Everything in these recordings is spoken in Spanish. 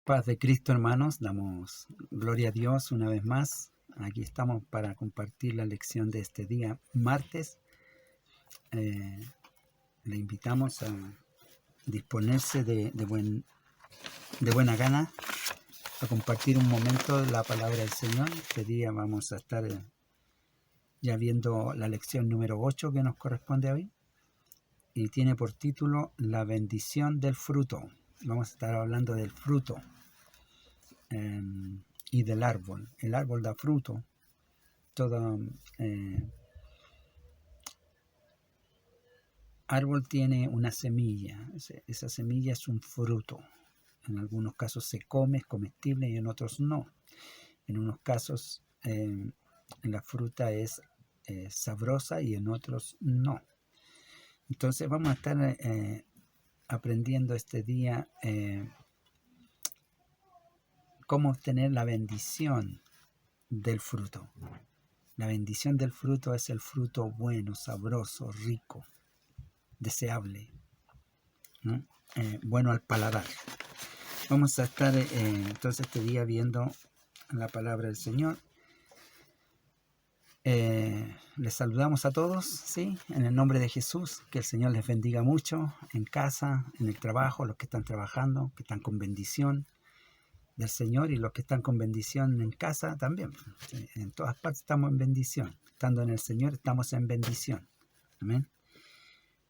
Paz de Cristo, hermanos, damos gloria a Dios una vez más. Aquí estamos para compartir la lección de este día, martes. Le invitamos a disponerse de buena gana a compartir un momento la palabra del Señor. Este día vamos a estar ya viendo la lección número 8 que nos corresponde hoy y tiene por título La bendición del fruto. Vamos a estar hablando del fruto y del árbol. El árbol da fruto. Todo árbol tiene una semilla. Esa semilla es un fruto. En algunos casos se come, es comestible, y en otros no. En unos casos la fruta es sabrosa y en otros no. Entonces vamos a estar aprendiendo este día cómo obtener la bendición del fruto. La bendición del fruto es el fruto bueno, sabroso, rico, deseable, ¿no? Bueno al paladar. Vamos a estar entonces este día viendo la palabra del Señor. Les saludamos a todos, ¿sí? En el nombre de Jesús, que el Señor les bendiga mucho en casa, en el trabajo, los que están trabajando, que están con bendición del Señor, y los que están con bendición en casa también. ¿Sí? En todas partes estamos en bendición. Estando en el Señor estamos en bendición. Amén.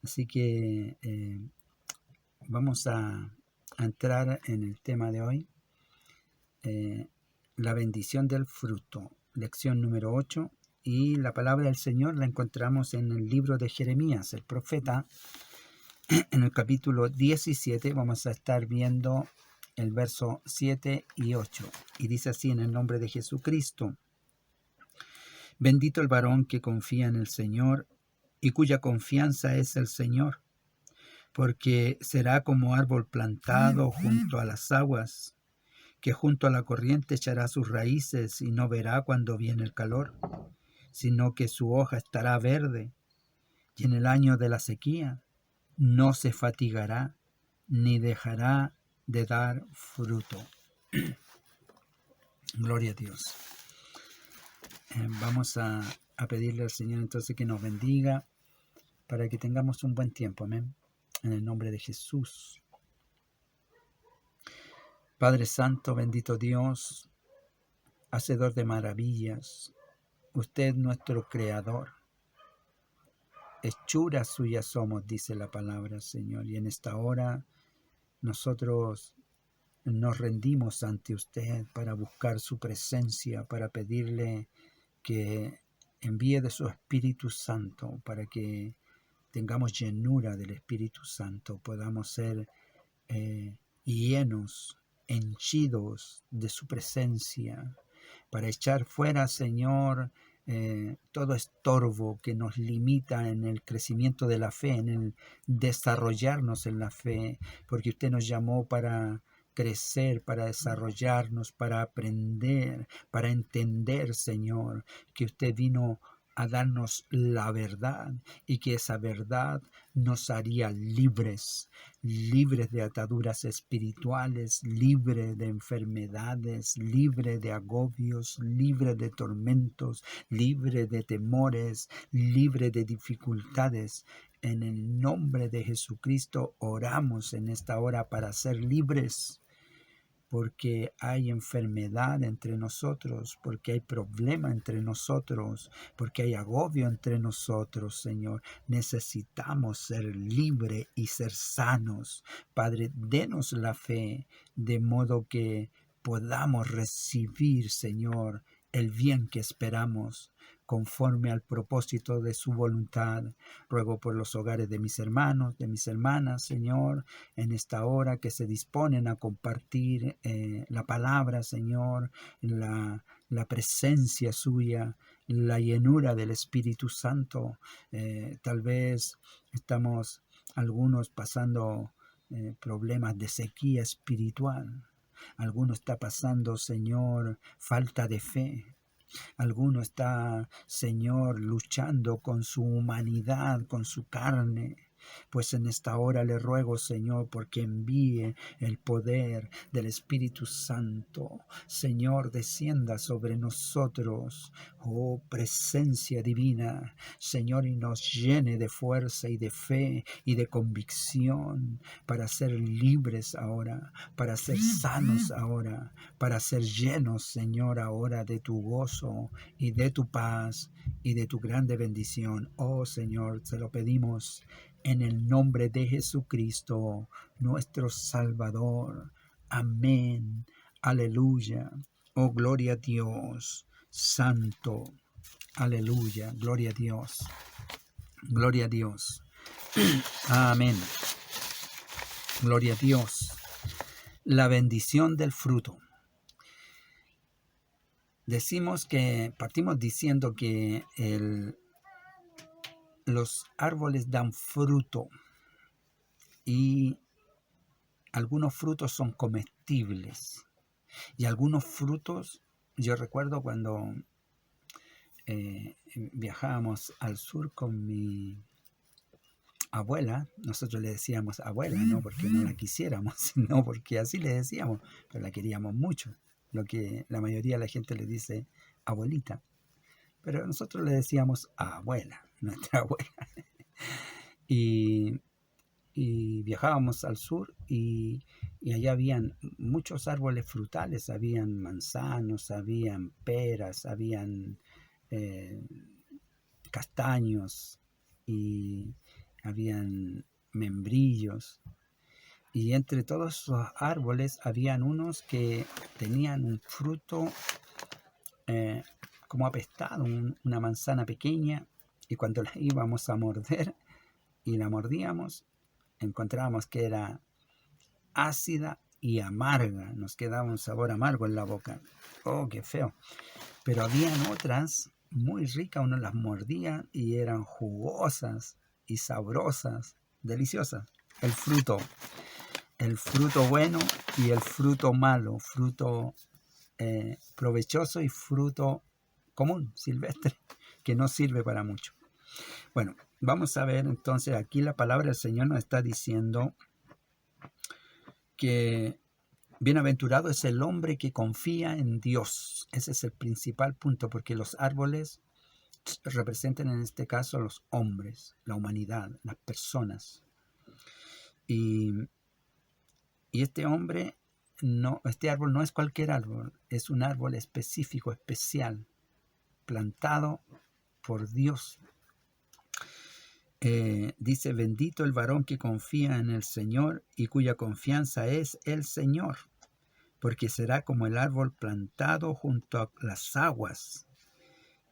Así que vamos a entrar en el tema de hoy. La bendición del fruto. Lección número 8. Y la palabra del Señor la encontramos en el libro de Jeremías, el profeta. En el capítulo 17 vamos a estar viendo el verso 7 y 8. Y dice así: en el nombre de Jesucristo. Bendito el varón que confía en el Señor y cuya confianza es el Señor, porque será como árbol plantado junto a las aguas, que junto a la corriente echará sus raíces y no verá cuando viene el calor, sino que su hoja estará verde, y en el año de la sequía no se fatigará ni dejará de dar fruto. Gloria a Dios. Vamos a pedirle al Señor entonces que nos bendiga para que tengamos un buen tiempo. Amén. En el nombre de Jesús. Padre Santo, bendito Dios, hacedor de maravillas, usted nuestro Creador. Hechura suya somos, dice la palabra, Señor. Y en esta hora nosotros nos rendimos ante usted para buscar su presencia, para pedirle que envíe de su Espíritu Santo, para que tengamos llenura del Espíritu Santo, podamos ser llenos, henchidos de su presencia, para echar fuera, Señor, todo estorbo que nos limita en el crecimiento de la fe, en el desarrollarnos en la fe, porque usted nos llamó para crecer, para desarrollarnos, para aprender, para entender, Señor, que usted vino a darnos la verdad y que esa verdad nos haría libres, libres de ataduras espirituales, libres de enfermedades, libres de agobios, libres de tormentos, libres de temores, libres de dificultades. En el nombre de Jesucristo oramos en esta hora para ser libres, porque hay enfermedad entre nosotros, porque hay problema entre nosotros, porque hay agobio entre nosotros, Señor. Necesitamos ser libres y ser sanos. Padre, denos la fe, de modo que podamos recibir, Señor, el bien que esperamos, conforme al propósito de su voluntad. Ruego por los hogares de mis hermanos, de mis hermanas, Señor, en esta hora que se disponen a compartir la palabra, Señor, la presencia suya, la llenura del Espíritu Santo. Tal vez estamos algunos pasando problemas de sequía espiritual. Alguno está pasando, Señor, falta de fe. Alguno está, Señor, luchando con su humanidad, con su carne. Pues en esta hora le ruego, Señor, porque envíe el poder del Espíritu Santo. Señor, descienda sobre nosotros, oh presencia divina, Señor, y nos llene de fuerza y de fe y de convicción para ser libres ahora, para ser sanos ahora, para ser llenos, Señor, ahora de tu gozo y de tu paz y de tu grande bendición. Oh Señor, te lo pedimos en el nombre de Jesucristo, nuestro Salvador. Amén. Aleluya. Oh, gloria a Dios. Santo. Aleluya. Gloria a Dios. Gloria a Dios. Amén. Gloria a Dios. La bendición del fruto. Partimos diciendo que los árboles dan fruto y algunos frutos son comestibles y algunos frutos, yo recuerdo cuando viajábamos al sur con mi abuela, nosotros le decíamos abuela, no porque no la quisiéramos, sino porque así le decíamos, pero la queríamos mucho, lo que la mayoría de la gente le dice abuelita, pero nosotros le decíamos abuela, nuestra abuela. Y viajábamos al sur y allá habían muchos árboles frutales, habían manzanos, habían peras, habían castaños y habían membrillos. Y entre todos esos árboles habían unos que tenían un fruto como apestado, una manzana pequeña, y cuando la íbamos a morder y la mordíamos, encontrábamos que era ácida y amarga, nos quedaba un sabor amargo en la boca. Oh, qué feo. Pero habían otras muy ricas, uno las mordía y eran jugosas y sabrosas, deliciosas. El fruto bueno y el fruto malo, fruto provechoso y fruto común, silvestre, que no sirve para mucho. Bueno, vamos a ver entonces, aquí la palabra del Señor nos está diciendo que bienaventurado es el hombre que confía en Dios. Ese es el principal punto, porque los árboles representan en este caso a los hombres, la humanidad, las personas. Y este árbol no es cualquier árbol, es un árbol específico, especial, plantado por Dios. Dice, bendito el varón que confía en el Señor y cuya confianza es el Señor, porque será como el árbol plantado junto a las aguas,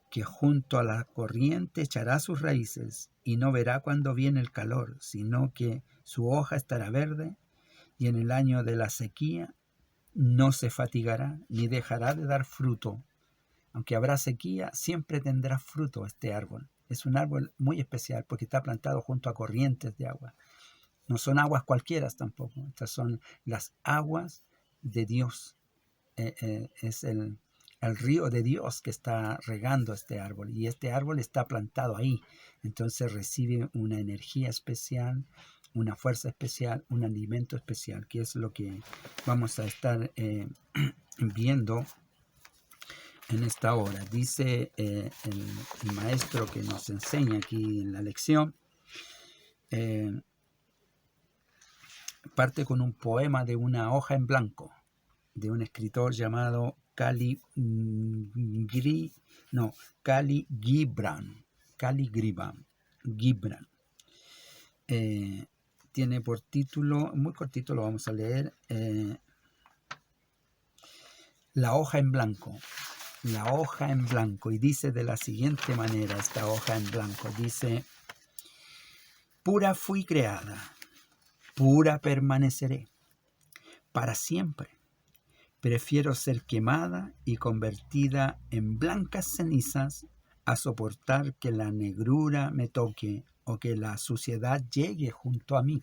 que junto a la corriente echará sus raíces y no verá cuando viene el calor, sino que su hoja estará verde y en el año de la sequía no se fatigará ni dejará de dar fruto. Aunque habrá sequía, siempre tendrá fruto este árbol. Es un árbol muy especial porque está plantado junto a corrientes de agua. No son aguas cualquiera tampoco. Estas son las aguas de Dios. Es el río de Dios que está regando este árbol. Y este árbol está plantado ahí. Entonces recibe una energía especial, una fuerza especial, un alimento especial, que es lo que vamos a estar viendo en esta hora. Dice el maestro que nos enseña aquí en la lección, parte con un poema de una hoja en blanco, de un escritor llamado Kali Gibran. Tiene por título, muy cortito, lo vamos a leer, La hoja en blanco. La hoja en blanco, y dice de la siguiente manera esta hoja en blanco, dice, pura fui creada, pura permaneceré, para siempre. Prefiero ser quemada y convertida en blancas cenizas a soportar que la negrura me toque o que la suciedad llegue junto a mí.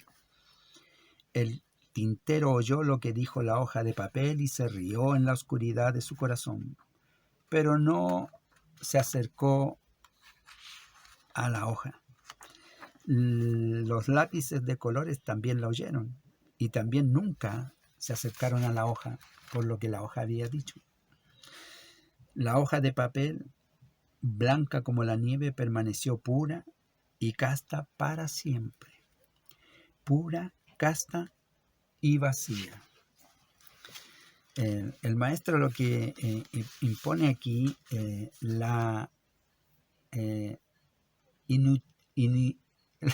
El tintero oyó lo que dijo la hoja de papel y se rió en la oscuridad de su corazón, pero no se acercó a la hoja. Los lápices de colores también la oyeron y también nunca se acercaron a la hoja, por lo que la hoja había dicho. La hoja de papel, blanca como la nieve, permaneció pura y casta para siempre. Pura, casta y vacía. El maestro lo que impone aquí la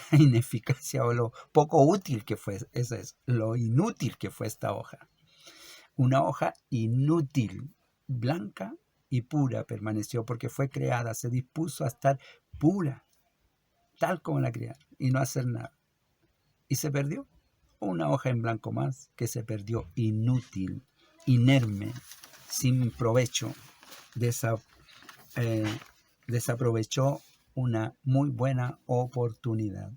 la ineficacia o lo poco útil que fue, eso es, lo inútil que fue esta hoja. Una hoja inútil, blanca y pura permaneció porque fue creada, se dispuso a estar pura, tal como la crearon, y no hacer nada. Y se perdió. Una hoja en blanco más que se perdió, inútil, inerme, sin provecho. Desaprovechó una muy buena oportunidad.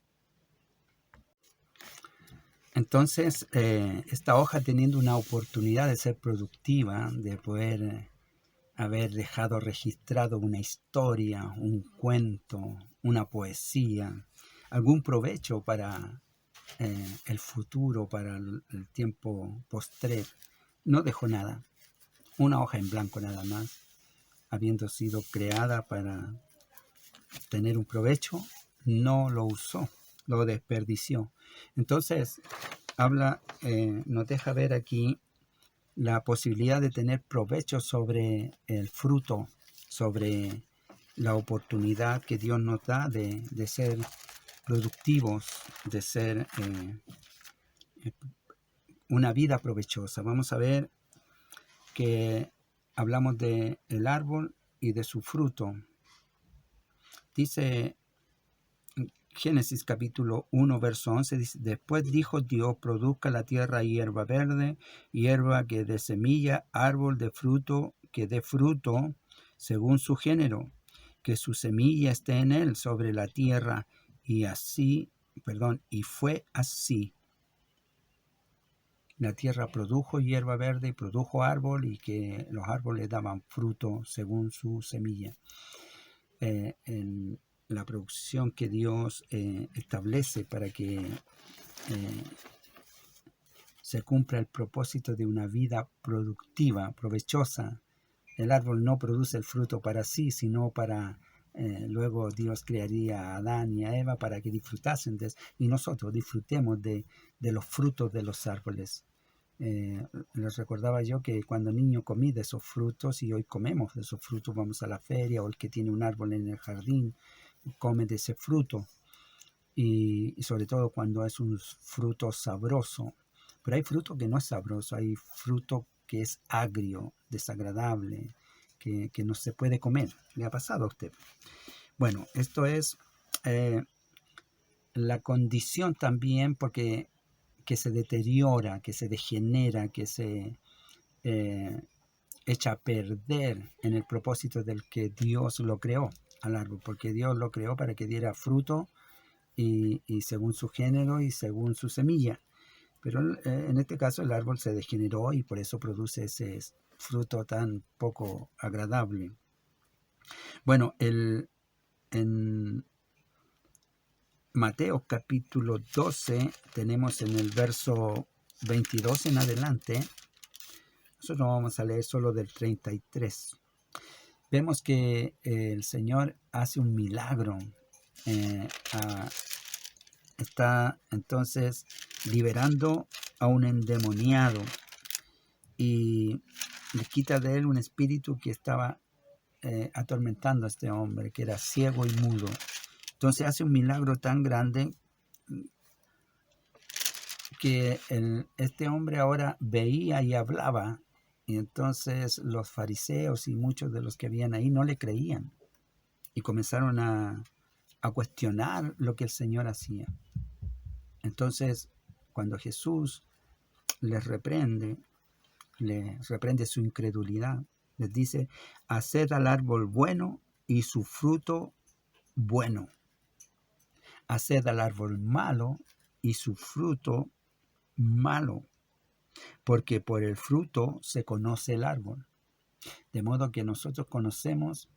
Entonces, esta hoja, teniendo una oportunidad de ser productiva, de poder haber dejado registrado una historia, un cuento, una poesía, algún provecho para el futuro, para el tiempo postrero, no dejó nada. Una hoja en blanco nada más, habiendo sido creada para tener un provecho, no lo usó, lo desperdició. Entonces, nos deja ver aquí la posibilidad de tener provecho sobre el fruto, sobre la oportunidad que Dios nos da de ser productivos, de ser una vida provechosa. Vamos a ver que hablamos del árbol y de su fruto. Dice Génesis capítulo 1, verso 11, dice: después dijo Dios, produzca la tierra hierba verde, hierba que dé semilla, árbol de fruto que dé fruto según su género, que su semilla esté en él sobre la tierra. Y fue así. La tierra produjo hierba verde y produjo árbol, y que los árboles daban fruto según su semilla. En la producción que Dios establece para que se cumpla el propósito de una vida productiva, provechosa. El árbol no produce el fruto para sí, sino para luego Dios crearía a Adán y a Eva para que disfrutasen y nosotros disfrutemos de los frutos de los árboles. Les recordaba yo que cuando niño comí de esos frutos, y hoy comemos de esos frutos, vamos a la feria, o el que tiene un árbol en el jardín come de ese fruto, y sobre todo cuando es un fruto sabroso. Pero hay fruto que no es sabroso, hay fruto que es agrio, desagradable, que no se puede comer. ¿Le ha pasado a usted? Bueno, esto es la condición también, porque que se deteriora, que se degenera, que se echa a perder en el propósito del que Dios lo creó al árbol, porque Dios lo creó para que diera fruto y según su género y según su semilla. Pero en este caso el árbol se degeneró y por eso produce ese fruto tan poco agradable. Bueno, en Mateo capítulo 12 tenemos en el verso 22 en adelante. Nosotros vamos a leer solo del 33. Vemos que el Señor hace un milagro. Está entonces liberando a un endemoniado y le quita de él un espíritu que estaba atormentando a este hombre, que era ciego y mudo. Entonces hace un milagro tan grande que este hombre ahora veía y hablaba, y entonces los fariseos y muchos de los que habían ahí no le creían y comenzaron a cuestionar lo que el Señor hacía. Entonces, cuando Jesús les reprende su incredulidad, les dice: haced al árbol bueno y su fruto bueno, haced al árbol malo y su fruto malo, porque por el fruto se conoce el árbol. De modo que nosotros conocemos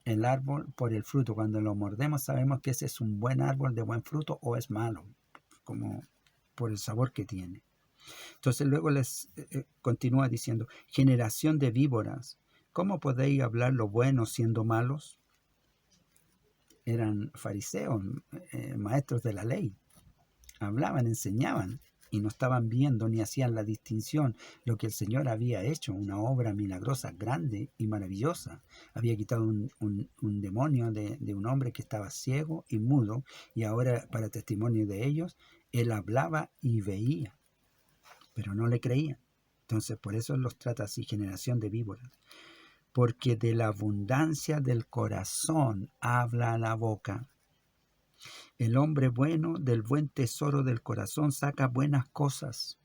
el árbol por el fruto. Cuando lo mordemos sabemos que ese es un buen árbol de buen fruto o es malo, como por el sabor que tiene. Entonces luego les continúa diciendo, generación de víboras, ¿cómo podéis hablar lo bueno siendo malos? Eran fariseos, maestros de la ley. Hablaban, enseñaban y no estaban viendo ni hacían la distinción lo que el Señor había hecho, una obra milagrosa, grande y maravillosa. Había quitado un demonio de un hombre que estaba ciego y mudo, y ahora, para testimonio de ellos, él hablaba y veía, pero no le creían. Entonces por eso los trata así, generación de víboras. Porque de la abundancia del corazón habla la boca. El hombre bueno del buen tesoro del corazón saca buenas cosas,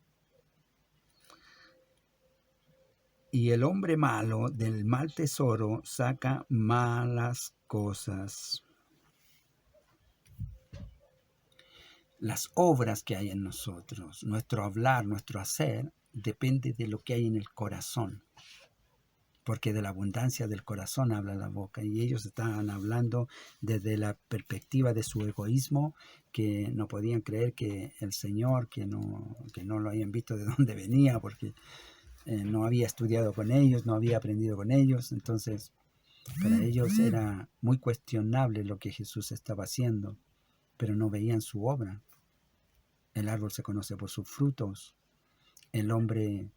y el hombre malo del mal tesoro saca malas cosas. Las obras que hay en nosotros, nuestro hablar, nuestro hacer, depende de lo que hay en el corazón. Porque de la abundancia del corazón habla la boca, y ellos estaban hablando desde la perspectiva de su egoísmo, que no podían creer que el Señor, que no lo habían visto de dónde venía, porque no había estudiado con ellos, no había aprendido con ellos. Entonces para ellos era muy cuestionable lo que Jesús estaba haciendo, pero no veían su obra. El árbol se conoce por sus frutos. El hombre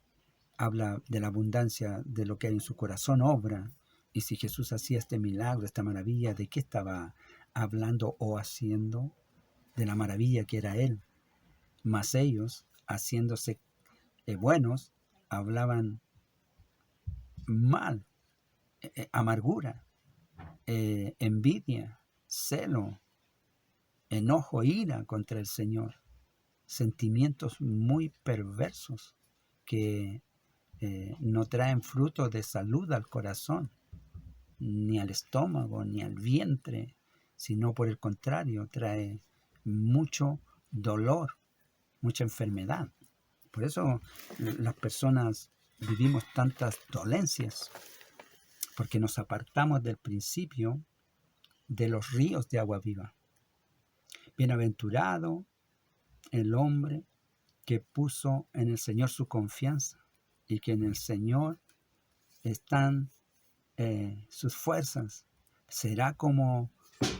habla de la abundancia de lo que hay en su corazón, obra. Y si Jesús hacía este milagro, esta maravilla, ¿de qué estaba hablando o haciendo? De la maravilla que era Él. Mas ellos, haciéndose buenos, hablaban mal, amargura, envidia, celo, enojo, ira contra el Señor. Sentimientos muy perversos que no traen fruto de salud al corazón, ni al estómago, ni al vientre, sino por el contrario, trae mucho dolor, mucha enfermedad. Por eso las personas vivimos tantas dolencias, porque nos apartamos del principio de los ríos de agua viva. Bienaventurado el hombre que puso en el Señor su confianza, y que en el Señor están sus fuerzas. Será como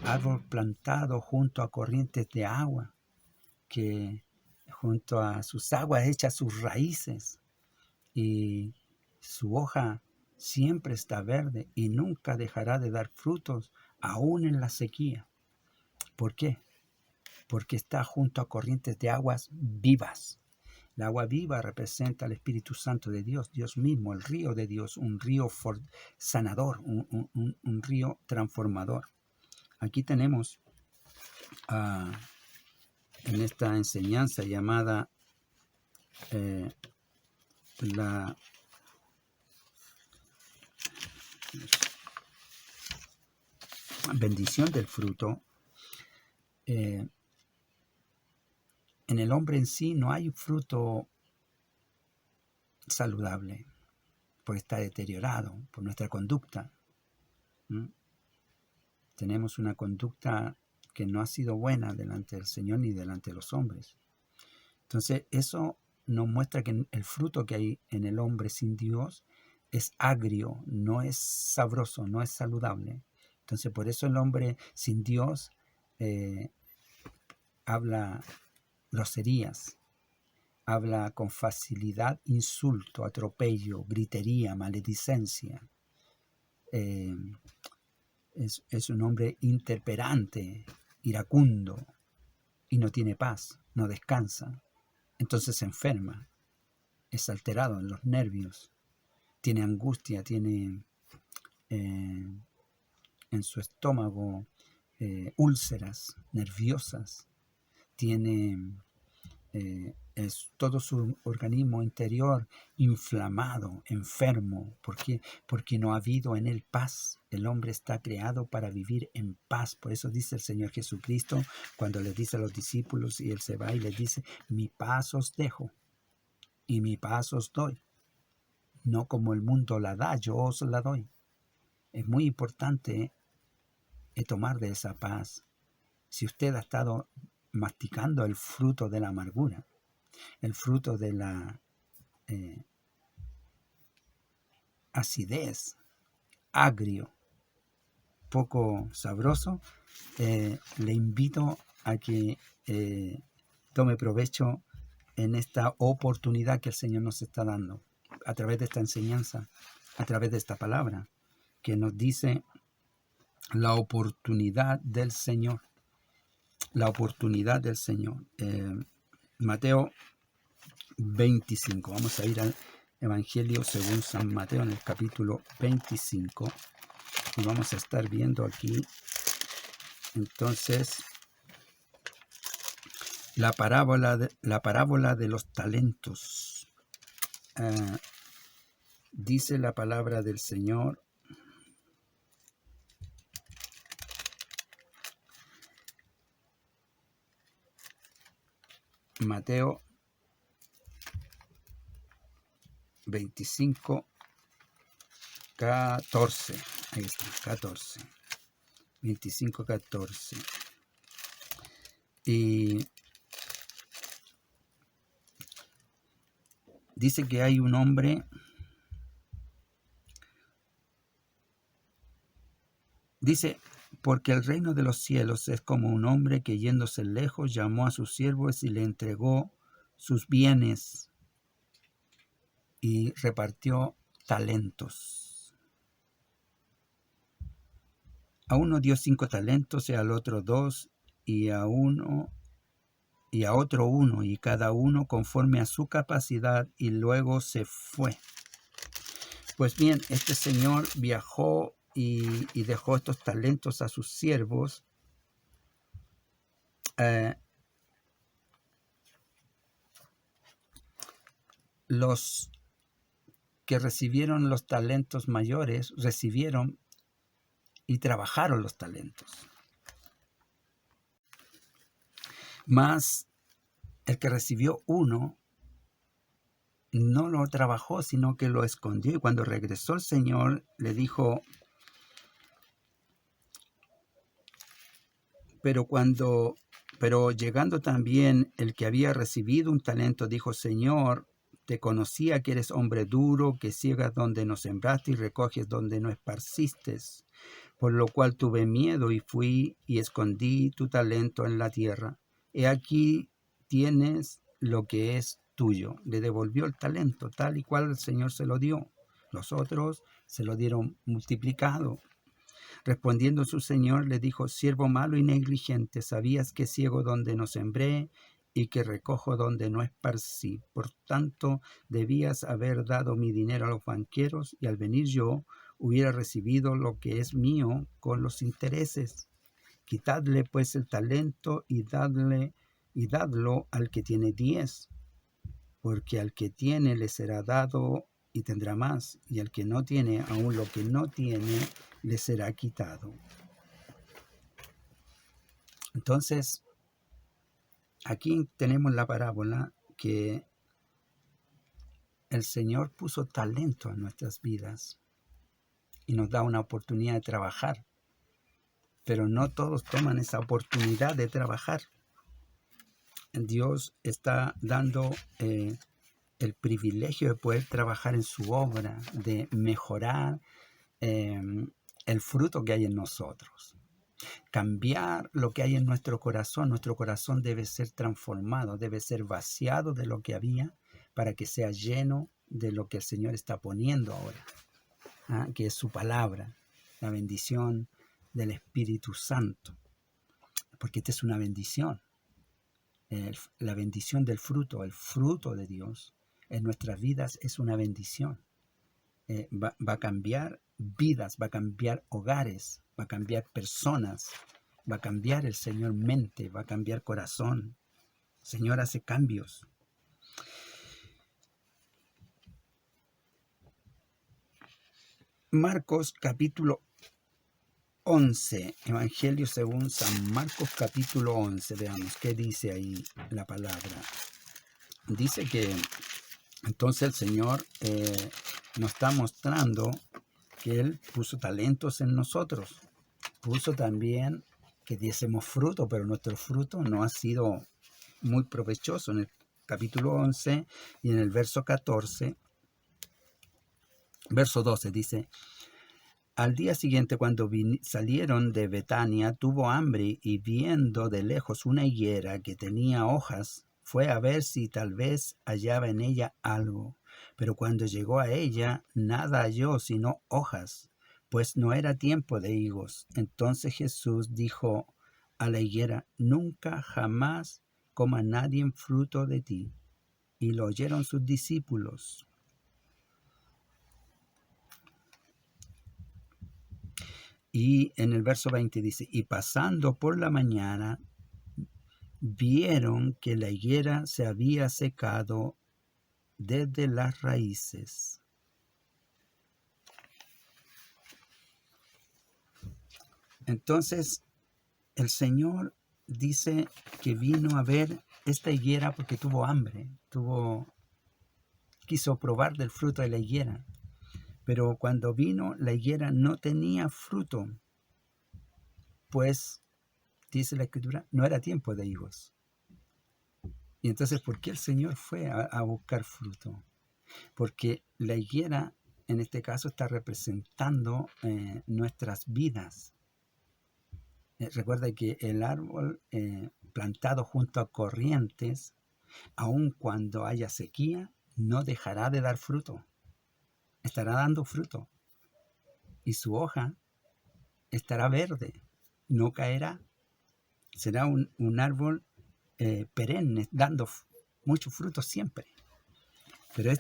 árbol plantado junto a corrientes de agua, que junto a sus aguas echa sus raíces, y su hoja siempre está verde y nunca dejará de dar frutos, aún en la sequía. ¿Por qué? Porque está junto a corrientes de aguas vivas. La agua viva representa al Espíritu Santo de Dios, Dios mismo, el río de Dios, un río sanador, un río transformador. Aquí tenemos en esta enseñanza llamada la bendición del fruto. En el hombre en sí no hay fruto saludable, porque está deteriorado por nuestra conducta. Tenemos una conducta que no ha sido buena delante del Señor ni delante de los hombres. Entonces eso nos muestra que el fruto que hay en el hombre sin Dios es agrio, no es sabroso, no es saludable. Entonces por eso el hombre sin Dios habla groserías, habla con facilidad insulto, atropello, gritería, maledicencia. Es un hombre intemperante, iracundo, y no tiene paz, no descansa. Entonces se enferma, es alterado en los nervios, tiene angustia, tiene en su estómago úlceras nerviosas, tiene todo su organismo interior inflamado, enfermo. ¿Por qué? Porque no ha habido en él paz. El hombre está creado para vivir en paz. Por eso dice el Señor Jesucristo cuando les dice a los discípulos, y Él se va y les dice: mi paz os dejo y mi paz os doy. No como el mundo la da, yo os la doy. Es muy importante tomar de esa paz. Si usted ha estado masticando el fruto de la amargura, el fruto de la acidez, agrio, poco sabroso, le invito a que tome provecho en esta oportunidad que el Señor nos está dando a través de esta enseñanza, a través de esta palabra que nos dice la oportunidad del Señor, la oportunidad del Señor. Mateo 25, vamos a ir al Evangelio según San Mateo en el capítulo 25 y vamos a estar viendo aquí entonces la parábola de los talentos. Dice la palabra del Señor, Mateo 25, 14. Ahí está, 14. 25, 14. Y dice que hay un hombre, dice, porque el reino de los cielos es como un hombre que yéndose lejos llamó a sus siervos y le entregó sus bienes y repartió talentos. A uno dio 5 talentos y al otro 2 y a otro 1 y cada uno conforme a su capacidad y luego se fue. Pues bien, este señor viajó y dejó estos talentos a sus siervos. Los que recibieron los talentos mayores recibieron y trabajaron los talentos. Mas el que recibió 1 no lo trabajó, sino que lo escondió. Y cuando regresó el Señor, le dijo, pero llegando también el que había recibido un talento, dijo, Señor, te conocía que eres hombre duro, que ciegas donde no sembraste y recoges donde no esparciste. Por lo cual tuve miedo y fui y escondí tu talento en la tierra. He aquí tienes lo que es tuyo. Le devolvió el talento tal y cual el Señor se lo dio. Los otros se lo dieron multiplicado. Respondiendo su señor le dijo, siervo malo y negligente, sabías que ciego donde no sembré y que recojo donde no esparcí. Por tanto, debías haber dado mi dinero a los banqueros y al venir yo hubiera recibido lo que es mío con los intereses. Quitadle pues el talento y dadlo al que tiene 10, porque al que tiene le será dado y tendrá más, y al que no tiene, aún lo que no tiene, le será quitado. Entonces, aquí tenemos la parábola que el Señor puso talento en nuestras vidas y nos da una oportunidad de trabajar, pero no todos toman esa oportunidad de trabajar. Dios está dando el privilegio de poder trabajar en su obra, de mejorar el fruto que hay en nosotros. Cambiar lo que hay en nuestro corazón debe ser transformado, debe ser vaciado de lo que había para que sea lleno de lo que el Señor está poniendo ahora, que es su palabra, la bendición del Espíritu Santo, porque esta es una bendición, la bendición del fruto, el fruto de Dios en nuestras vidas es una bendición. Va a cambiar vidas, va a cambiar hogares, va a cambiar personas, va a cambiar el Señor mente, va a cambiar corazón. El Señor hace cambios. Marcos capítulo 11, Evangelio según San Marcos capítulo 11, veamos qué dice ahí la palabra. Dice que entonces el Señor nos está mostrando que Él puso talentos en nosotros. puso también que diésemos fruto, pero nuestro fruto no ha sido muy provechoso. En el capítulo 11 y en el verso 14, verso 12 dice: al día siguiente, cuando salieron de Betania, tuvo hambre y viendo de lejos una higuera que tenía hojas, fue a ver si tal vez hallaba en ella algo. Pero cuando llegó a ella, nada halló sino hojas, pues no era tiempo de higos. Entonces Jesús dijo a la higuera: nunca jamás coma nadie fruto de ti. Y lo oyeron sus discípulos. Y en el verso 20 dice: y pasando por la mañana, vieron que la higuera se había secado desde las raíces. Entonces el Señor dice que vino a ver esta higuera porque tuvo hambre, quiso probar del fruto de la higuera. Pero cuando vino, la higuera no tenía fruto, pues, dice la Escritura, no era tiempo de higos. Y entonces, ¿por qué el Señor fue a buscar fruto? Porque la higuera, en este caso, está representando nuestras vidas. Recuerda que el árbol plantado junto a corrientes, aun cuando haya sequía, no dejará de dar fruto. Estará dando fruto. Y su hoja estará verde, no caerá. Será un árbol perenne, dando muchos frutos siempre. Pero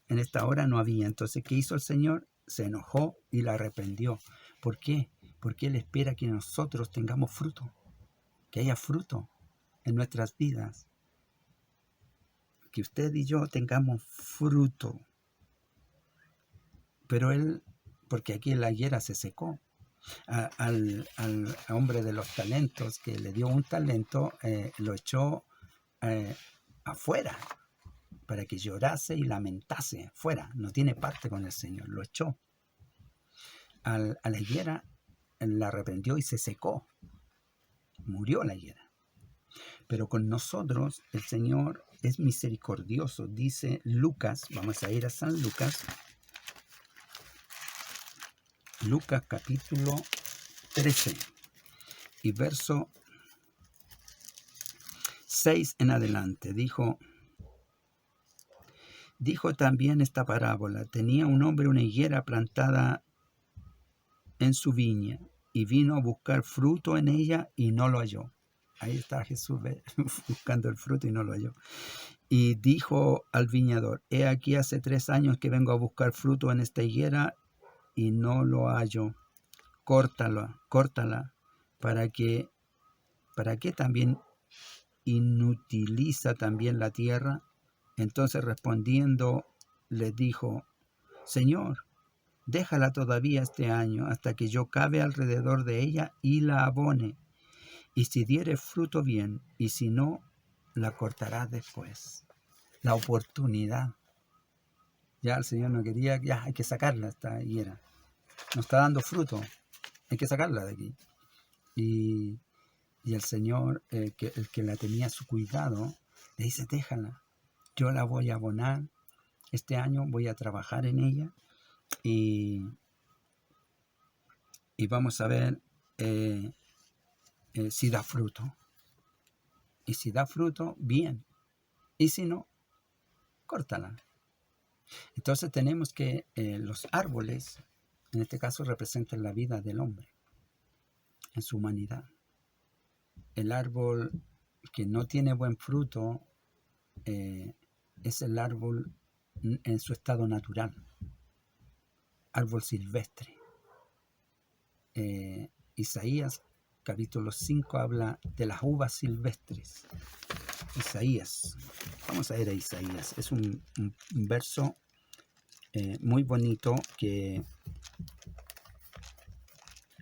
en esta hora no había. Entonces, ¿qué hizo el Señor? Se enojó y la arrepintió. ¿Por qué? Porque Él espera que nosotros tengamos fruto, que haya fruto en nuestras vidas, que usted y yo tengamos fruto. Pero Él, porque aquí la higuera se secó, al hombre de los talentos que le dio un talento, lo echó afuera, para que llorase y lamentase fuera. No tiene parte con el Señor, lo echó. A la higuera la arrepintió y se secó. Murió la higuera. Pero con nosotros el Señor es misericordioso. Dice Lucas, vamos a ir a San Lucas. Lucas capítulo 13 y verso 6 en adelante. Dijo también esta parábola: tenía un hombre una higuera plantada en su viña y vino a buscar fruto en ella y no lo halló. Ahí está Jesús buscando el fruto y no lo halló. Y dijo al viñador: he aquí hace 3 años que vengo a buscar fruto en esta higuera y no lo hallo. Córtala, para que también inutiliza también la tierra. Entonces respondiendo le dijo: Señor, déjala todavía este año, hasta que yo cabe alrededor de ella y la abone. Y si diere fruto, bien, y si no, la cortará después. La oportunidad. Ya el Señor no quería, ya hay que sacarla esta higuera. No está dando fruto, hay que sacarla de aquí. Y el Señor, el que la tenía a su cuidado, le dice: déjala, yo la voy a abonar, este año voy a trabajar en ella y vamos a ver si da fruto. Y si da fruto, bien. Y si no, córtala. Entonces tenemos que los árboles, en este caso, representan la vida del hombre en su humanidad. El árbol que no tiene buen fruto es el árbol en su estado natural, árbol silvestre. Isaías capítulo 5 habla de las uvas silvestres. Isaías, vamos a ver a Isaías, es un verso muy bonito que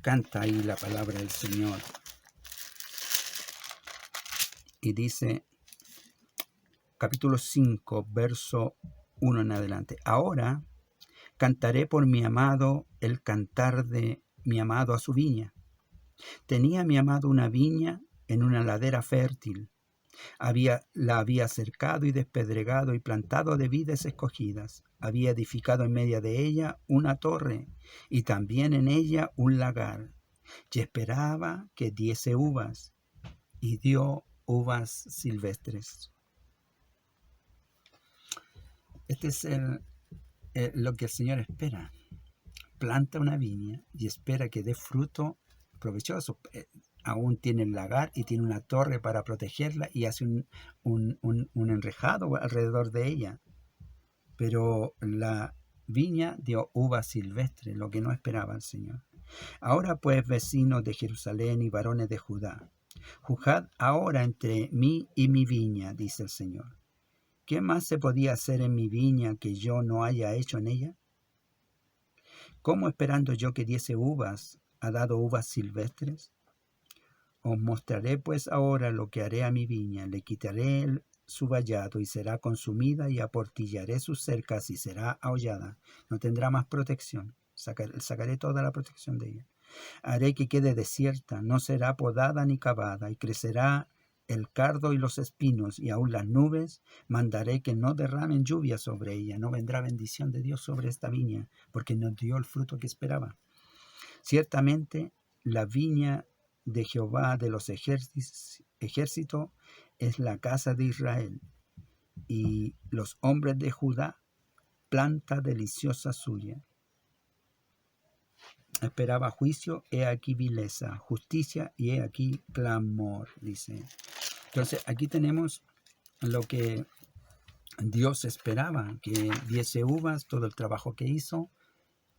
canta ahí la palabra del Señor. Y dice, capítulo 5, verso 1 en adelante: ahora cantaré por mi amado el cantar de mi amado a su viña. Tenía mi amado una viña en una ladera fértil. La había cercado y despedregado y plantado de vides escogidas. Había edificado en medio de ella una torre y también en ella un lagar. Y esperaba que diese uvas, y dio uvas silvestres. Este es lo que el Señor espera. Planta una viña y espera que dé fruto provechoso. Aún tiene el lagar y tiene una torre para protegerla y hace un enrejado alrededor de ella. Pero la viña dio uvas silvestres, lo que no esperaba el Señor. Ahora pues, vecinos de Jerusalén y varones de Judá, juzgad ahora entre mí y mi viña, dice el Señor. ¿Qué más se podía hacer en mi viña que yo no haya hecho en ella? ¿Cómo esperando yo que diese uvas, ha dado uvas silvestres? Os mostraré pues ahora lo que haré a mi viña. Le quitaré su vallado y será consumida, y aportillaré sus cercas y será ahollada. No tendrá más protección. Sacaré toda la protección de ella. Haré que quede desierta, no será podada ni cavada, y crecerá el cardo y los espinos, y aún las nubes mandaré que no derramen lluvia sobre ella. No vendrá bendición de Dios sobre esta viña, porque no dio el fruto que esperaba. Ciertamente, la viña de Jehová de los ejércitos es la casa de Israel, y los hombres de Judá, planta deliciosa suya. Esperaba juicio, he aquí vileza, justicia, y he aquí clamor, dice. Entonces, aquí tenemos lo que Dios esperaba, que diese uvas, todo el trabajo que hizo,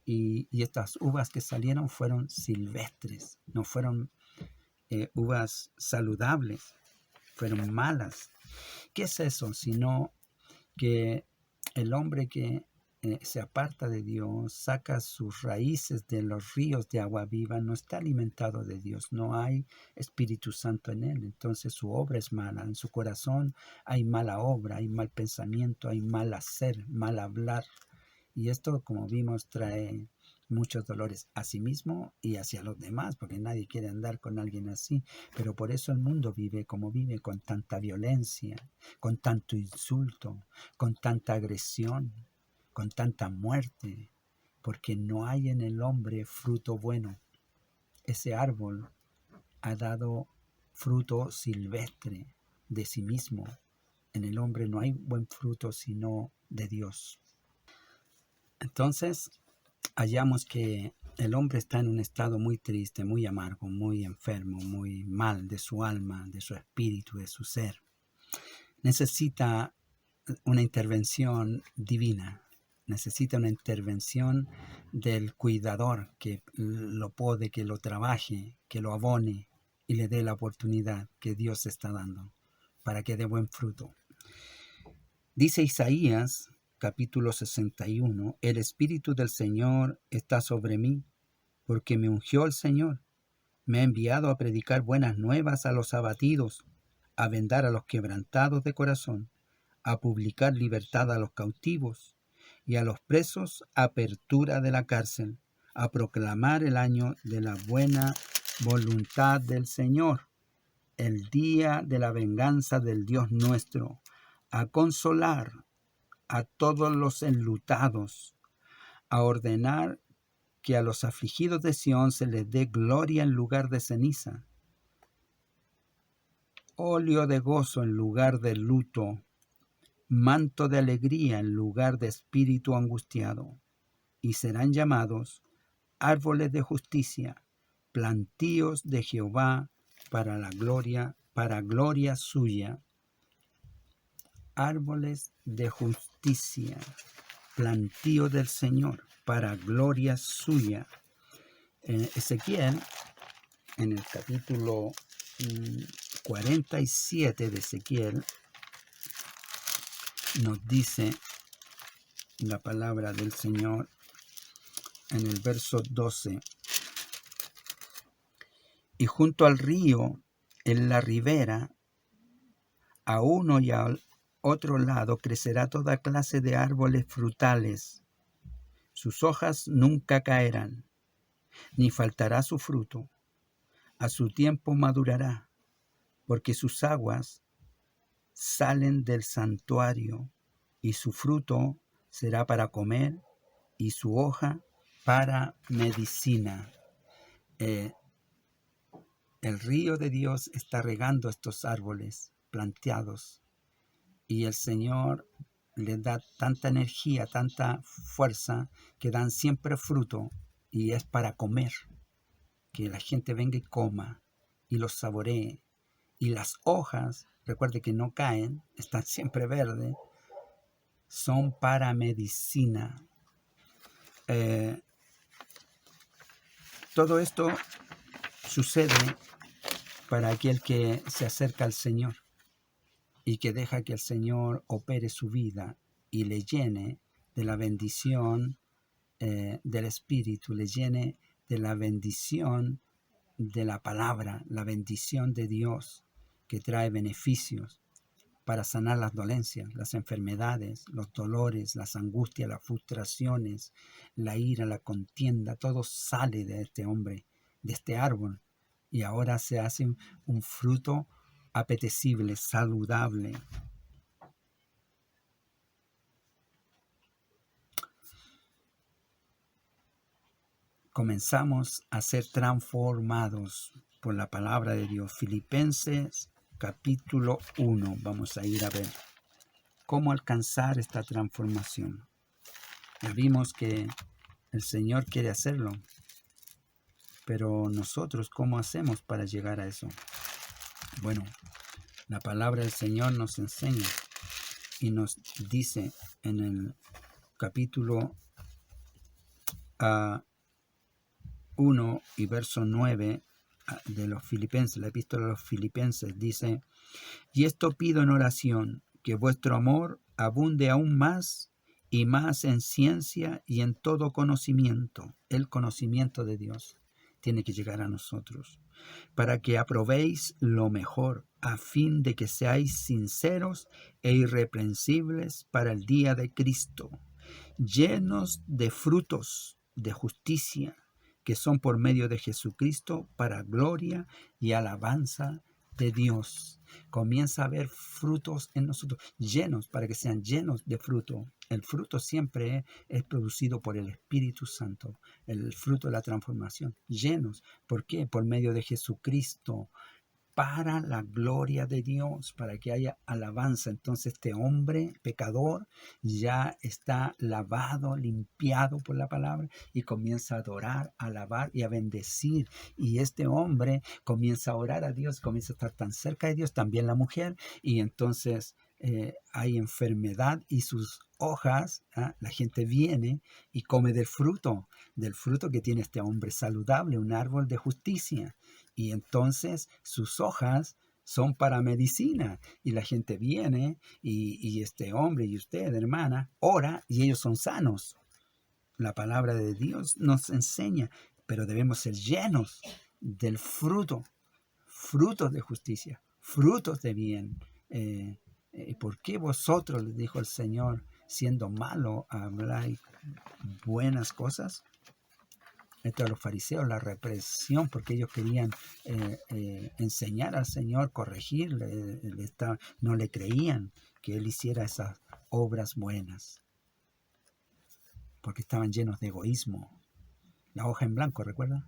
y estas uvas que salieron fueron silvestres, no fueron uvas saludables, fueron malas. ¿Qué es eso? Sino que el hombre que se aparta de Dios, saca sus raíces de los ríos de agua viva, no está alimentado de Dios, no hay Espíritu Santo en él, entonces su obra es mala, en su corazón hay mala obra, hay mal pensamiento, hay mal hacer, mal hablar, y esto, como vimos, trae muchos dolores a sí mismo y hacia los demás, porque nadie quiere andar con alguien así, pero por eso el mundo vive como vive, con tanta violencia, con tanto insulto, con tanta agresión, con tanta muerte, porque no hay en el hombre fruto bueno. Ese árbol ha dado fruto silvestre de sí mismo. En el hombre no hay buen fruto sino de Dios. Entonces, hallamos que el hombre está en un estado muy triste, muy amargo, muy enfermo, muy mal de su alma, de su espíritu, de su ser. Necesita una intervención divina, necesita una intervención del cuidador que lo pode, que lo trabaje, que lo abone y le dé la oportunidad que Dios está dando para que dé buen fruto. Dice Isaías, capítulo 61, el Espíritu del Señor está sobre mí, porque me ungió el Señor. Me ha enviado a predicar buenas nuevas a los abatidos, a vendar a los quebrantados de corazón, a publicar libertad a los cautivos y a los presos apertura de la cárcel, a proclamar el año de la buena voluntad del Señor, el día de la venganza del Dios nuestro, a consolar a todos los enlutados, a ordenar que a los afligidos de Sión se les dé gloria en lugar de ceniza, óleo de gozo en lugar de luto, manto de alegría en lugar de espíritu angustiado, y serán llamados árboles de justicia, plantíos de Jehová para gloria suya. Árboles de justicia, plantío del Señor, para gloria suya. Ezequiel, en el capítulo 47 de Ezequiel, nos dice la palabra del Señor en el verso 12. Y junto al río, en la ribera, a uno y al otro lado crecerá toda clase de árboles frutales. Sus hojas nunca caerán, ni faltará su fruto. a su tiempo madurará, porque sus aguas salen del santuario, y su fruto será para comer, y su hoja para medicina. El río de Dios está regando estos árboles planteados, y el Señor les da tanta energía, tanta fuerza, que dan siempre fruto, y es para comer, que la gente venga y coma, y los saboree. Y las hojas, recuerde que no caen, están siempre verdes, son para medicina. Todo esto sucede para aquel que se acerca al Señor y que deja que el Señor opere su vida y le llene de la bendición del Espíritu, le llene de la bendición de la palabra, la bendición de Dios que trae beneficios para sanar las dolencias, las enfermedades, los dolores, las angustias, las frustraciones, la ira, la contienda. Todo sale de este hombre, de este árbol, y ahora se hace un fruto apetecible, saludable. Comenzamos a ser transformados por la palabra de Dios. Filipenses capítulo 1. Vamos a ir a ver cómo alcanzar esta transformación. Ya vimos que el Señor quiere hacerlo, pero nosotros, ¿cómo hacemos para llegar a eso? Bueno, la palabra del Señor nos enseña y nos dice en el capítulo 1 y verso 9 de los Filipenses, la epístola a los Filipenses, dice: y esto pido en oración, que vuestro amor abunde aún más y más en ciencia y en todo conocimiento. El conocimiento de Dios tiene que llegar a nosotros, para que aprobéis lo mejor, a fin de que seáis sinceros e irreprensibles para el día de Cristo, llenos de frutos de justicia, que son por medio de Jesucristo, para gloria y alabanza de Dios. Comienza a haber frutos en nosotros, llenos, para que sean llenos de fruto. El fruto siempre es producido por el Espíritu Santo, el fruto de la transformación. Llenos, ¿por qué? Por medio de Jesucristo, para la gloria de Dios, para que haya alabanza. Entonces este hombre pecador ya está lavado, limpiado por la palabra, y comienza a adorar, a alabar y a bendecir. Y este hombre comienza a orar a Dios, comienza a estar tan cerca de Dios, también la mujer, y entonces hay enfermedad y sus hojas, la gente viene y come del fruto que tiene este hombre saludable, un árbol de justicia. Y entonces sus hojas son para medicina, y la gente viene y este hombre y usted, hermana, ora y ellos son sanos. La palabra de Dios nos enseña, pero debemos ser llenos del fruto, frutos de justicia, frutos de bien. ¿Por qué vosotros, les dijo el Señor, siendo malo, habláis buenas cosas? Esto a los fariseos, la represión, porque ellos querían enseñar al Señor, corregirle, no le creían que Él hiciera esas obras buenas, porque estaban llenos de egoísmo. La hoja en blanco, ¿recuerda?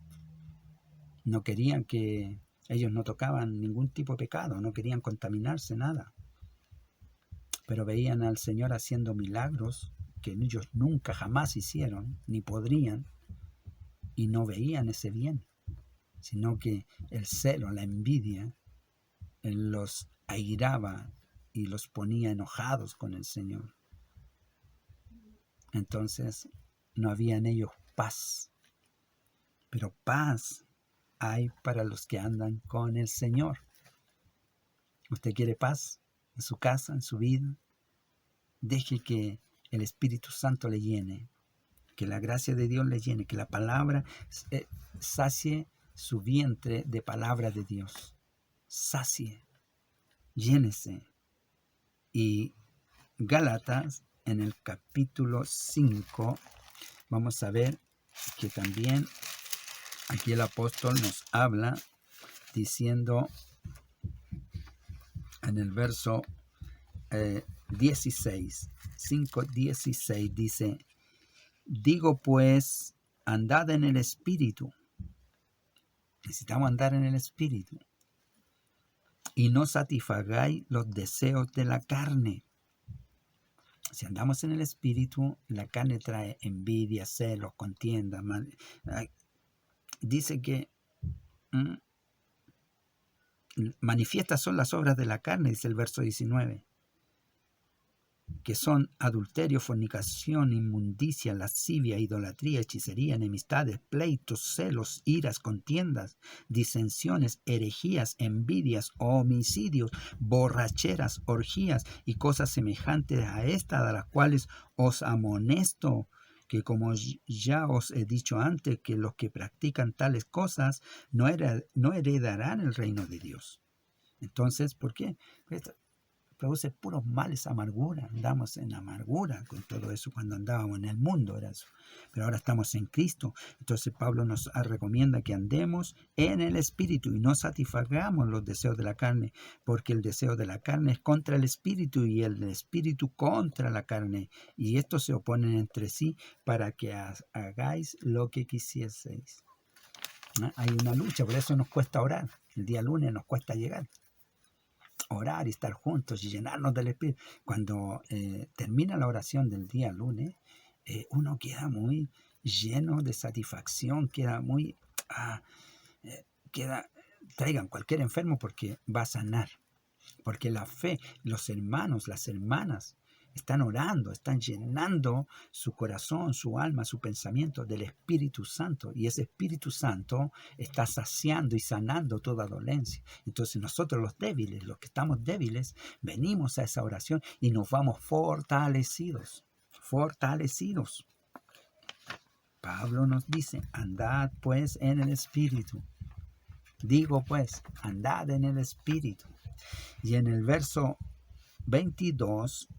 No querían que ellos no tocaban ningún tipo de pecado, no querían contaminarse, nada. Pero veían al Señor haciendo milagros que ellos nunca jamás hicieron, ni podrían, y no veían ese bien, sino que el celo, la envidia, los airaba y los ponía enojados con el Señor. Entonces no había en ellos paz, pero paz hay para los que andan con el Señor. ¿Usted quiere paz en su casa, en su vida? Deje que el Espíritu Santo le llene, que la gracia de Dios le llene, que la palabra sacie su vientre de palabra de Dios. Sacie, llénese. Y Gálatas, en el capítulo 5, vamos a ver que también aquí el apóstol nos habla diciendo en el verso 16, 5:16 dice: digo pues, andad en el Espíritu. Necesitamos andar en el Espíritu. Y no satisfagáis los deseos de la carne. Si andamos en el Espíritu, la carne trae envidia, celos, contiendas. Dice que manifiestas son las obras de la carne, dice el verso 19, que son adulterio, fornicación, inmundicia, lascivia, idolatría, hechicería, enemistades, pleitos, celos, iras, contiendas, disensiones, herejías, envidias, homicidios, borracheras, orgías y cosas semejantes a estas, a las cuales os amonesto, que como ya os he dicho antes, que los que practican tales cosas no heredarán el reino de Dios. Entonces, ¿por qué? Produce puros males, amargura. Andamos en amargura con todo eso cuando andábamos en el mundo, era eso. Pero ahora estamos en Cristo. Entonces Pablo nos recomienda que andemos en el Espíritu y no satisfagamos los deseos de la carne, porque el deseo de la carne es contra el Espíritu y el Espíritu contra la carne. Y estos se oponen entre sí para que hagáis lo que quisieseis. Hay una lucha, por eso nos cuesta orar. El día lunes nos cuesta llegar. Orar y estar juntos y llenarnos del Espíritu. Cuando termina la oración del día lunes, uno queda muy lleno de satisfacción, queda muy... traigan cualquier enfermo porque va a sanar. Porque la fe, los hermanos, las hermanas, están orando, están llenando su corazón, su alma, su pensamiento del Espíritu Santo. Y ese Espíritu Santo está saciando y sanando toda dolencia. Entonces nosotros los débiles, los que estamos débiles, venimos a esa oración y nos vamos fortalecidos. Fortalecidos. Pablo nos dice, andad pues en el Espíritu. Digo pues, andad en el Espíritu. Y en el verso 22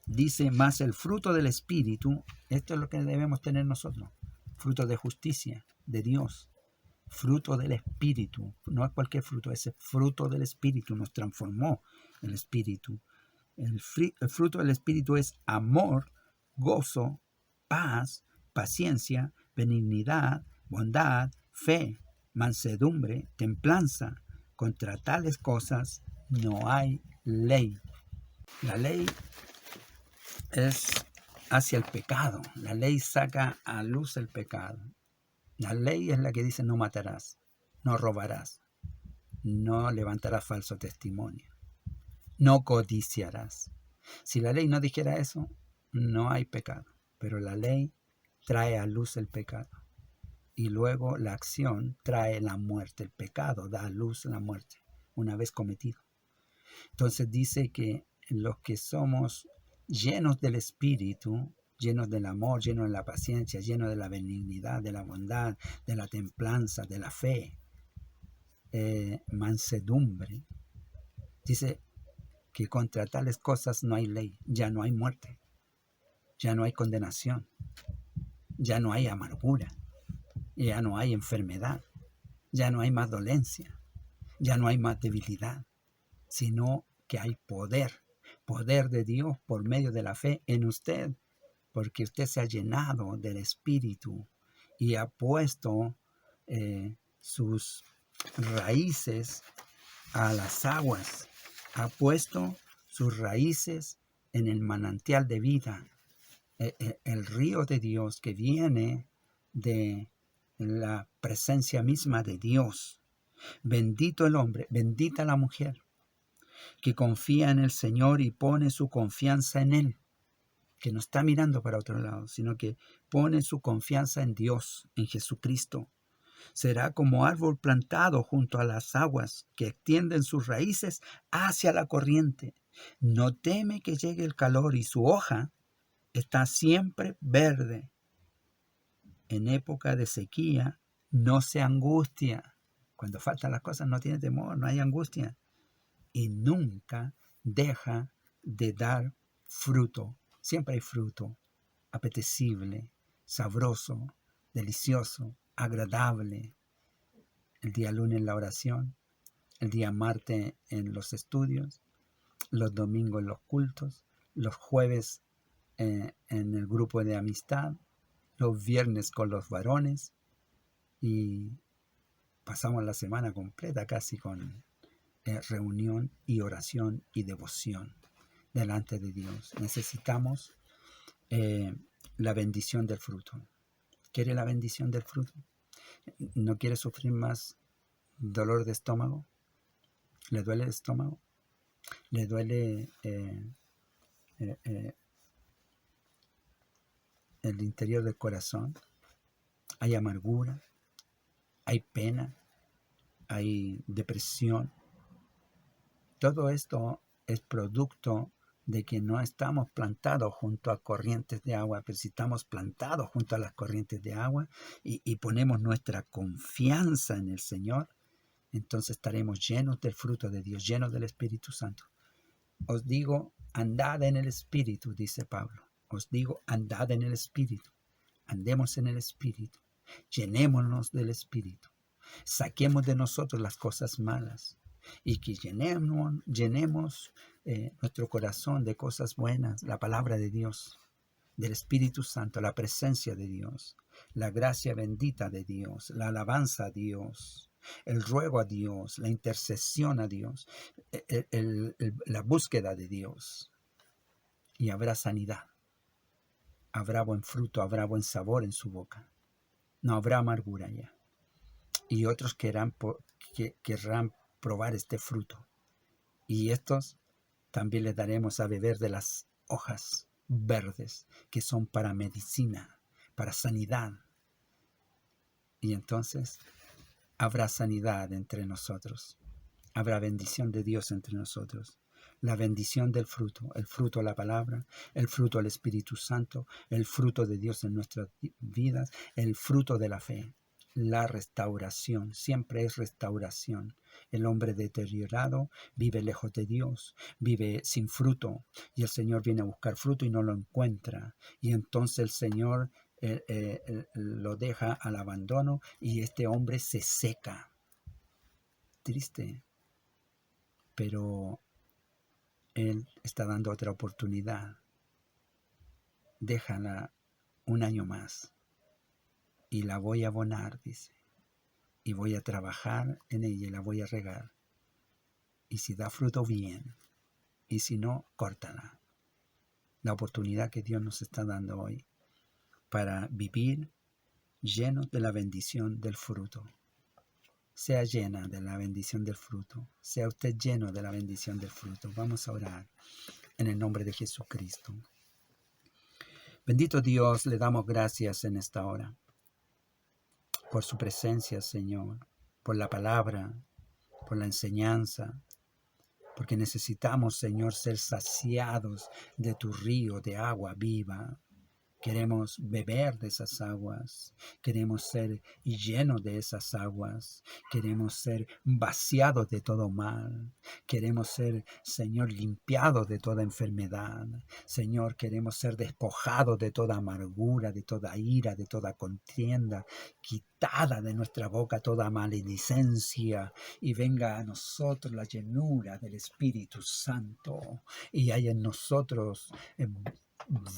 dice, más el fruto del Espíritu, esto es lo que debemos tener nosotros, fruto de justicia, de Dios, fruto del Espíritu, no es cualquier fruto, ese fruto del Espíritu nos transformó el Espíritu. El fruto del Espíritu es amor, gozo, paz, paciencia, benignidad, bondad, fe, mansedumbre, templanza. Contra tales cosas no hay ley. La ley es hacia el pecado. La ley saca a luz el pecado. La ley es la que dice no matarás, no robarás, no levantarás falso testimonio, no codiciarás. Si la ley no dijera eso, no hay pecado. Pero la ley trae a luz el pecado. Y luego la acción trae la muerte. El pecado da a luz la muerte una vez cometido. Entonces dice que los que somos llenos del Espíritu, llenos del amor, llenos de la paciencia, llenos de la benignidad, de la bondad, de la templanza, de la fe, mansedumbre, dice que contra tales cosas no hay ley, ya no hay muerte, ya no hay condenación, ya no hay amargura, ya no hay enfermedad, ya no hay más dolencia, ya no hay más debilidad, sino que hay poder de Dios por medio de la fe en usted, porque usted se ha llenado del Espíritu y ha puesto sus raíces a las aguas, ha puesto sus raíces en el manantial de vida, el río de Dios que viene de la presencia misma de Dios. Bendito el hombre, bendita la mujer que confía en el Señor y pone su confianza en Él, que no está mirando para otro lado, sino que pone su confianza en Dios, en Jesucristo. Será como árbol plantado junto a las aguas, que extienden sus raíces hacia la corriente. No teme que llegue el calor y su hoja está siempre verde. En época de sequía no se angustia. Cuando faltan las cosas no tiene temor, no hay angustia. Y nunca deja de dar fruto. Siempre hay fruto apetecible, sabroso, delicioso, agradable. El día lunes en la oración el día martes en los estudios, los domingos en los cultos, los jueves en el grupo de amistad, los viernes con los varones y pasamos la semana completa casi con reunión y oración y devoción delante de Dios. Necesitamos la bendición del fruto. ¿Quiere la bendición del fruto? ¿No quiere sufrir más dolor de estómago? ¿Le duele el estómago? ¿Le duele el interior del corazón? ¿Hay amargura? ¿Hay pena? ¿Hay depresión? Todo esto es producto de que no estamos plantados junto a corrientes de agua, pero si estamos plantados junto a las corrientes de agua y ponemos nuestra confianza en el Señor, entonces estaremos llenos del fruto de Dios, llenos del Espíritu Santo. Os digo, andad en el Espíritu, dice Pablo. Os digo, andad en el Espíritu. Andemos en el Espíritu. Llenémonos del Espíritu. Saquemos de nosotros las cosas malas y que llenemos nuestro corazón de cosas buenas, la palabra de Dios, del Espíritu Santo, la presencia de Dios, la gracia bendita de Dios, la alabanza a Dios, el ruego a Dios, la intercesión a Dios, la búsqueda de Dios. Y habrá sanidad, habrá buen fruto, habrá buen sabor en su boca. No habrá amargura ya. Y otros querrán probar este fruto. Y estos también les daremos a beber de las hojas verdes que son para medicina, para sanidad. Y entonces habrá sanidad entre nosotros. Habrá bendición de Dios entre nosotros. La bendición del fruto, el fruto a la palabra, el fruto al Espíritu Santo, el fruto de Dios en nuestras vidas, el fruto de la fe. La restauración, siempre es restauración. El hombre deteriorado vive lejos de Dios, vive sin fruto, y el Señor viene a buscar fruto y no lo encuentra. Y entonces el Señor lo deja al abandono y este hombre se seca. Triste, pero Él está dando otra oportunidad. Déjala un año más y la voy a abonar, dice, y voy a trabajar en ella y la voy a regar. Y si da fruto, bien, y si no, córtala. La oportunidad que Dios nos está dando hoy para vivir llenos de la bendición del fruto. Sea llena de la bendición del fruto. Sea usted lleno de la bendición del fruto. Vamos a orar en el nombre de Jesucristo. Bendito Dios, le damos gracias en esta hora por su presencia, Señor, por la palabra, por la enseñanza, porque necesitamos, Señor, ser saciados de tu río de agua viva. Queremos beber de esas aguas, queremos ser llenos de esas aguas, queremos ser vaciados de todo mal, queremos ser, Señor, limpiados de toda enfermedad. Señor, queremos ser despojados de toda amargura, de toda ira, de toda contienda, quitada de nuestra boca toda maledicencia, y venga a nosotros la llenura del Espíritu Santo, y haya en nosotros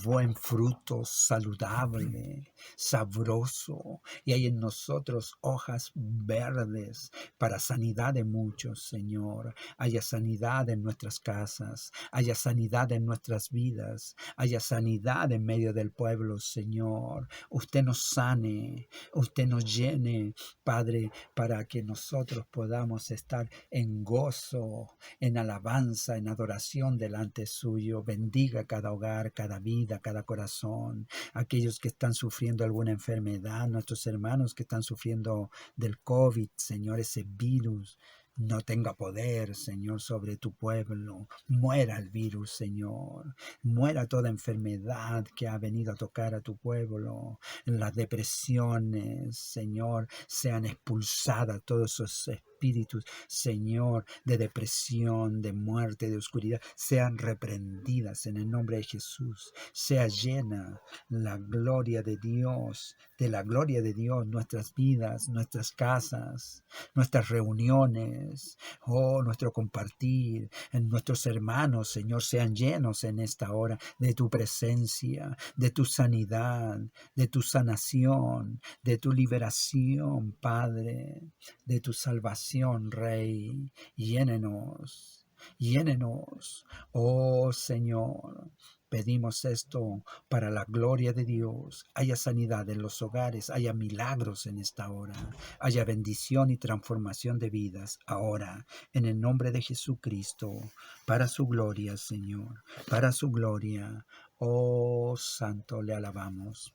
buen fruto, saludable, sabroso, y hay en nosotros hojas verdes para sanidad de muchos, Señor. Haya sanidad en nuestras casas, haya sanidad en nuestras vidas, haya sanidad en medio del pueblo, Señor. Usted nos sane, usted nos llene, Padre, para que nosotros podamos estar en gozo, en alabanza, en adoración delante suyo. Bendiga cada hogar, cada vida, cada corazón, aquellos que están sufriendo alguna enfermedad, nuestros hermanos que están sufriendo del COVID, Señor, ese virus. No tenga poder, Señor, sobre tu pueblo. Muera el virus, Señor. Muera toda enfermedad que ha venido a tocar a tu pueblo. Las depresiones, Señor, sean expulsadas todos esos espíritus espíritus, Señor, de depresión, de muerte, de oscuridad, sean reprendidas en el nombre de Jesús. Sea llena la gloria de Dios, de la gloria de Dios, nuestras vidas, nuestras casas, nuestras reuniones, oh, nuestro compartir, en nuestros hermanos, Señor, sean llenos en esta hora de tu presencia, de tu sanidad, de tu sanación, de tu liberación, Padre, de tu salvación, Rey. Llénenos, llénenos, oh Señor. Pedimos esto para la gloria de Dios. Haya sanidad en los hogares, haya milagros en esta hora, haya bendición y transformación de vidas ahora, en el nombre de Jesucristo, para su gloria, Señor, para su gloria. Oh Santo, le alabamos.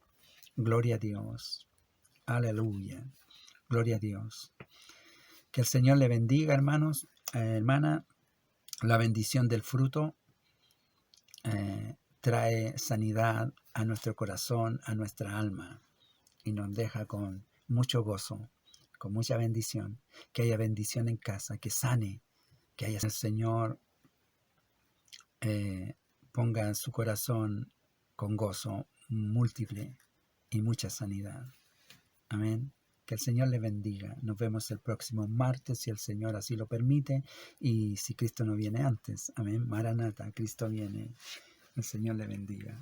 Gloria a Dios. Aleluya. Gloria a Dios. Que el Señor le bendiga, hermanos, hermana. La bendición del fruto trae sanidad a nuestro corazón, a nuestra alma, y nos deja con mucho gozo, con mucha bendición. Que haya bendición en casa, que sane, que haya el Señor ponga su corazón con gozo múltiple y mucha sanidad. Amén. Que el Señor le bendiga. Nos vemos el próximo martes, si el Señor así lo permite, y si Cristo no viene antes. Amén. Maranata, Cristo viene. El Señor le bendiga.